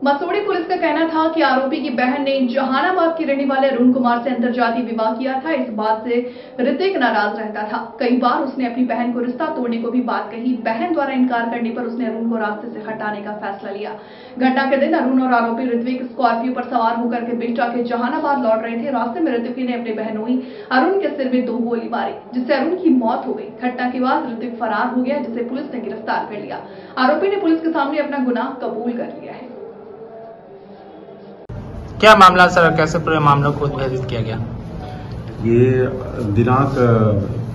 मसूड़ी police का कहना था कि आरोपी की बहन ने जहानाबाद के रहने वाले अरुण कुमार से अंतरजातीय विवाह किया था। इस बात से ऋतिक नाराज रहता था। कई बार उसने अपनी बहन को रिश्ता तोड़ने को भी बात कही। बहन द्वारा इनकार करने पर उसने अरुण को रास्ते से हटाने का फैसला लिया। घटना के दिन अरुण और आरोपी ऋत्विक स्कॉर्पियो पर सवार होकर के बिहटा के जहानाबाद लौट रहे थे। रास्ते में ऋत्विक ने अपनी बहनोई अरुण के सिर में 2 गोली मारी, जिससे अरुण की मौत हो गई। घटना के बाद ऋत्विक फरार हो गया, जिसे पुलिस ने गिरफ्तार कर लिया। आरोपी ने पुलिस के सामने अपना गुनाह कबूल कर लिया है। क्या मामला सर, कैसे पूरे मामलों को उद्भेदित किया गया? ये दिनांक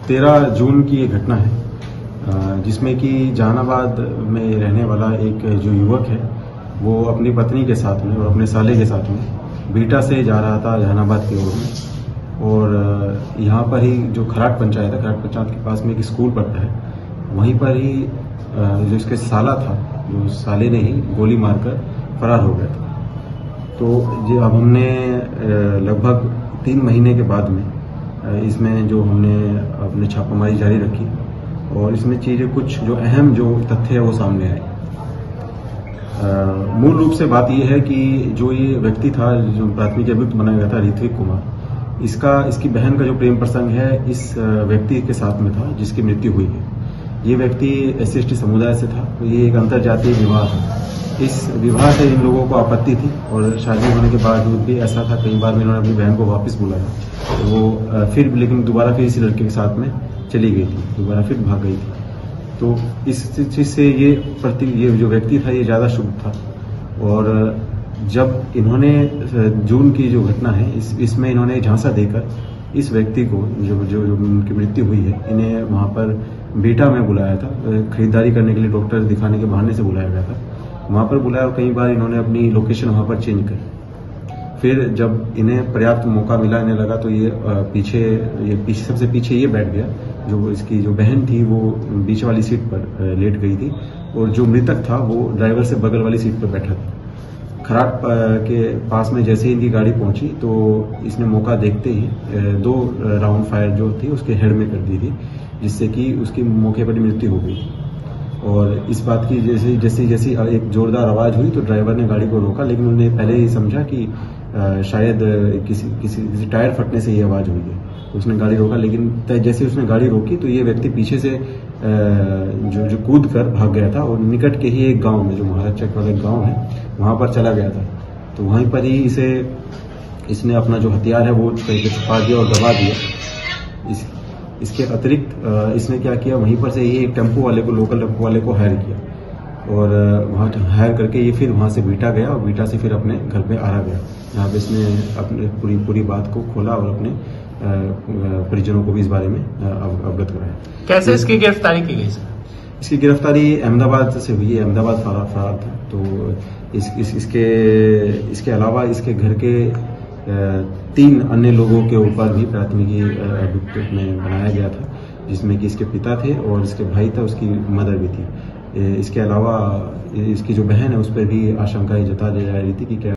13 जून की एक घटना है, जिसमें कि जहानाबाद में रहने वाला एक जो युवक है वो अपनी पत्नी के साथ में और अपने साले के साथ में बिहटा से जा रहा था जहानाबाद की ओर में। और यहाँ पर ही जो खराट पंचायत है, खराट पंचायत के पास में एक स्कूल पड़ता है, वहीं पर ही जो इसके साला था, जो साले ने ही गोली मारकर फरार हो गया था। तो जो अब हमने लगभग 3 महीने के बाद में इसमें जो हमने अपने छापामारी जारी रखी और इसमें चीज़ें कुछ जो अहम जो तथ्य है वो सामने आए। मूल रूप से बात यह है कि जो ये व्यक्ति था, जो प्राथमिक अभियुक्त बनाया गया था ऋत्विक कुमार, इसकी बहन का जो प्रेम प्रसंग है इस व्यक्ति के साथ में था जिसकी मृत्यु हुई है। ये व्यक्ति SC/ST समुदाय से था, तो ये एक अंतरजातीय विवाह था। इस विवाह से इन लोगों को आपत्ति थी और शादी होने के बावजूद भी ऐसा था, कई बार इन्होंने अपनी बहन को वापस बुलाया, तो वो लेकिन दोबारा फिर इसी लड़के के साथ में चली गई थी, दोबारा फिर भाग गई थी। तो इस चीज से ये जो व्यक्ति था ये ज्यादा शुभ था। और जब इन्होंने जून की जो घटना है इसमें इन्होंने झांसा देकर इस व्यक्ति को जो उनकी मृत्यु हुई है, इन्हें वहां पर बिहटा में बुलाया था, खरीदारी करने के लिए डॉक्टर दिखाने के बहाने से बुलाया गया था। वहां पर बुलाया और कई बार इन्होंने अपनी लोकेशन वहां पर चेंज करी। फिर जब इन्हें पर्याप्त मौका मिला, इन्हें लगा तो ये सबसे पीछे ये बैठ गया। जो इसकी जो बहन थी वो बीच वाली सीट पर लेट गई थी और जो मृतक था वो ड्राइवर से बगल वाली सीट पर बैठा था। खराट के पास में जैसे ही इनकी गाड़ी पहुंची तो इसने मौका देखते ही 2 राउंड फायर जो थी उसके हेड में कर दी थी, जिससे कि उसकी मौके पर मृत्यु हो गई। और इस बात की जैसी एक जोरदार आवाज हुई तो ड्राइवर ने गाड़ी को रोका, लेकिन उन्हें पहले ही समझा कि शायद किसी टायर फटने से ये आवाज हुई है, तो उसने गाड़ी रोका। लेकिन जैसे उसने गाड़ी रोकी तो ये व्यक्ति पीछे से जो कूद कर भाग गया था और निकट के ही एक गांव में, जो महाराजचक वाला गांव है, वहां पर चला गया था। तो वहीं पर ही इसने अपना जो हथियार है वो कहीं पे छुपा दिया और दबा दिया। इसके अतिरिक्त इसने क्या किया, वहीं पर से ये एक लोकल टेम्पो वाले को हायर किया और वहां हायर करके ये फिर वहां से बिहटा गया और बिहटा से फिर अपने घर पे आ गया, जहाँ पे इसने अपने पूरी बात को खोला और अपने परिजनों को भी इस बारे में अवगत कराया। कैसे इसकी गिरफ्तारी की गई सर? इसकी गिरफ्तारी अहमदाबाद से हुई है, अहमदाबाद फरार था। तो इसके अलावा इसके घर के 3 अन्य लोगों के ऊपर भी प्राथमिकी अभियुक्त में बनाया गया था, जिसमें कि इसके पिता थे और इसके भाई था, उसकी मदर भी थी। इसके अलावा इसकी जो बहन है उस पर भी आशंकाएं जता जा रही थी कि क्या